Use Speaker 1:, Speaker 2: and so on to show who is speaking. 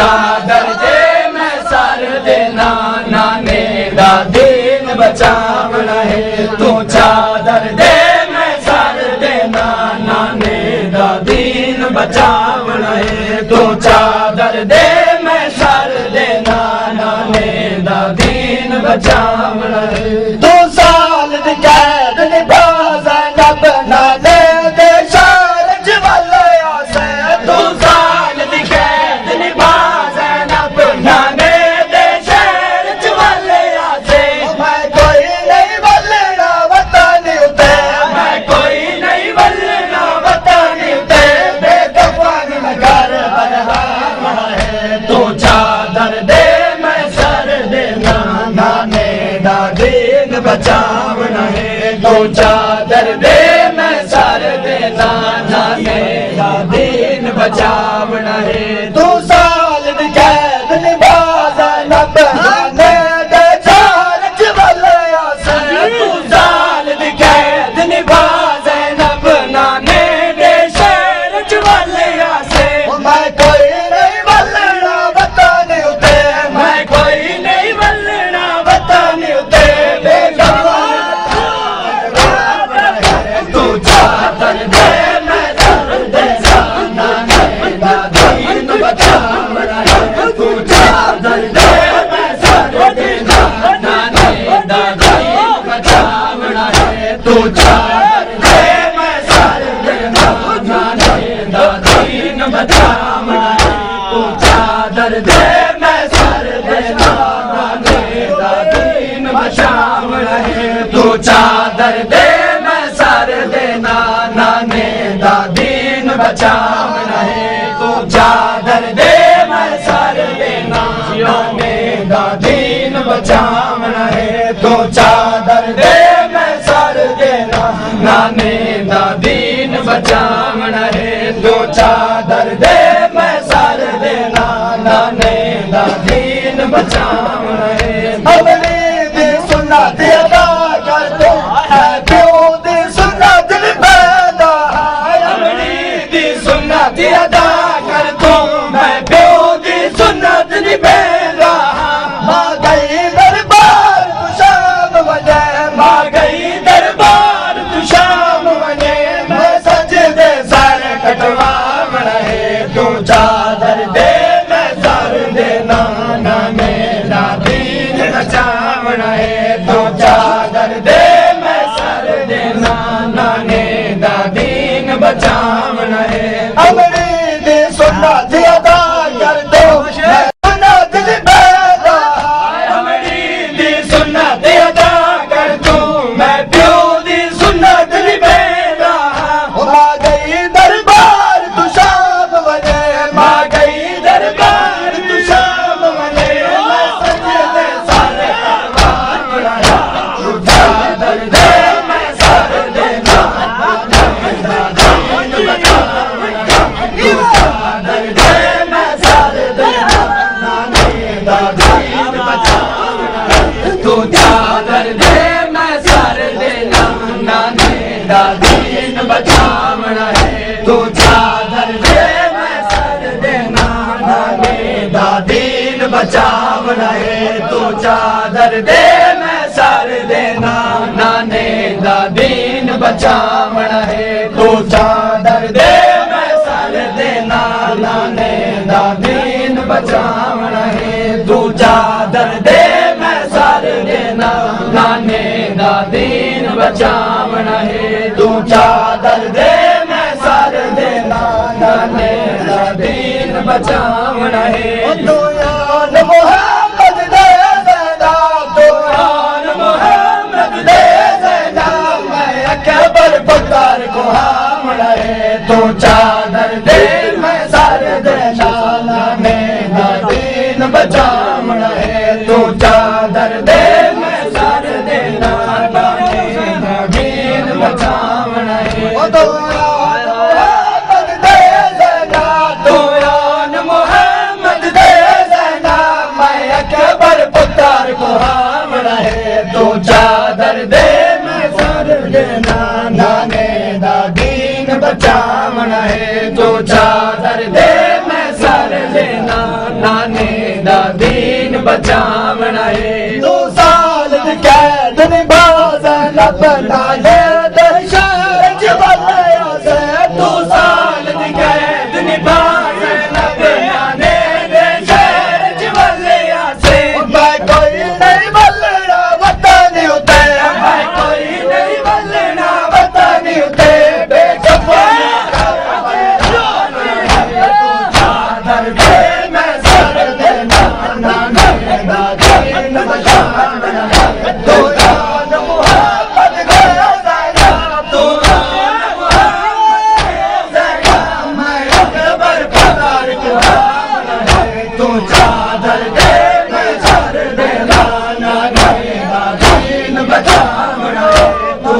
Speaker 1: चादर दे मैं सर देना नाने दा दीन बचावना है तू चादर दे मैं सर देना नाने दा दीन बचावना है तू चादर दे मैं सर देना नाने दा दीन बचावना है 2 साल दी कैद निभा ज़ैनब नाने दे शहर च वल्ले आसे 2 साल दी कैद निभा ज़ैनब नाने दे शहर च वल्ले आसे मैं कोई नहीं वल्लना वतन उते मैं कोई नहीं वल्लना वतन उते बेकफन घर बरहाम है तू चादर दे मैं सर देना नाने दा दीन बचावना है तू चादर दे मैं सर देना नाने दा दीन बचावना है 2 साल दी कैद निभा ज़ैनब नाने दे शहर च वल्ले आसे 2 साल दी कैद निभा ज़ैनब नाने दे शहर च वल्ले आसे मैं कोई नहीं वल्लना वतन उते मैं कोई नहीं वल्लना वतन उते तू चादर दे मैं सर देना नाने दा दीन बचावना है तू चादर दे मैं सर देना नाने दा दीन बचावना है तू चादर दे मैं सर देना नाने दा दीन बचावना है तू चादर दे मैं सर देना नाने दा दीन बचावना है तू चादर दे मैं सर देना नाने दा दीन बचावना है तू चादर दे मैं सर देना नाने दा दीन बचावना है तू चादर दे मैं सर देना नाने दा दीन बचावना है तू चादर दे मैं सर देना नाने दा दीन बचावना है अमली दी सुन्नत अदा कर दो है प्यो दी सुन्नत निभादा अमली दी सुन्नत अदा कर दो मैं प्यो दी सुन्नत निभादा मां गई दरबार तू शाम वने मां गई दरबार तू शाम वने मैं सजदे सर कटवावना है तू चादर दे मैं सर देना नाने दा दीन बचावना है तू चादर दे मैं सर देना नाने दा दीन बचावना है अमली दी सुन्नत अदा कर दो मैं सुन्नत निभादा अमली दी सुन्नत अदा कर दो मैं प्यो दी सुन्नत निभादा मां गई दरबार तू शाम वने मां गई दरबार तू शाम वने मैं सजदे सर कटवावना है तू चादर दे मैं सर देना नाने दा दीन बचावना है तू चादर दे मैं सर देना नाने दा दीन बचावना है तू चादर दे मैं सर देना नाने दा दीन बचावना है तू चादर दे मैं सर देना नाने दा दीन बचावना है तू चादर दे मैं सर देना नाने दा दीन बचावना है तू चादर दे मैं सर देना नाने दा दीन बचावना है तू चादर दे मैं सर देना नाने दा दीन बचावना है तू चादर दे मैं सर देना नाने दा दीन बचावना है तू यान मोहम्मद दे ज़ैना तू यान मोहम्मद दे ज़ैना मैं अकबर पुकार को हामना है तू चादर दे मैं सर देना नाने दा दीन बचावना है तू चादर दे मैं सर देना नाने दा दीन बचावना है तू मोहम्मद दे ज़ैना तू यान मोहम्मद दे ज़ैना मैं अकबर पुकार को हामना है तू चादर दे मैं सर देना नाने दा दीन बचावना है तू चादर दे मैं सर देना नाने दा दीन बचावना है
Speaker 2: तू साल दी कैद निभाज लब नाले दे शहर च बल्लिया से
Speaker 1: तू साल दी कैद निभाज लब नाने दे शहर च बल्लिया से
Speaker 2: मैं कोई नहीं बल्लना वतन उते
Speaker 1: मैं कोई नहीं बल्लना
Speaker 2: वतन उते बेखबर
Speaker 1: चादर दे मैं सर देना नाने दा दीन बचावना है
Speaker 2: तू जान मुहम्मद गया ज़रा
Speaker 1: तू मैं अकबर पधार तू चादर दे मैं सर देना नाने दा दीन बचावना है तू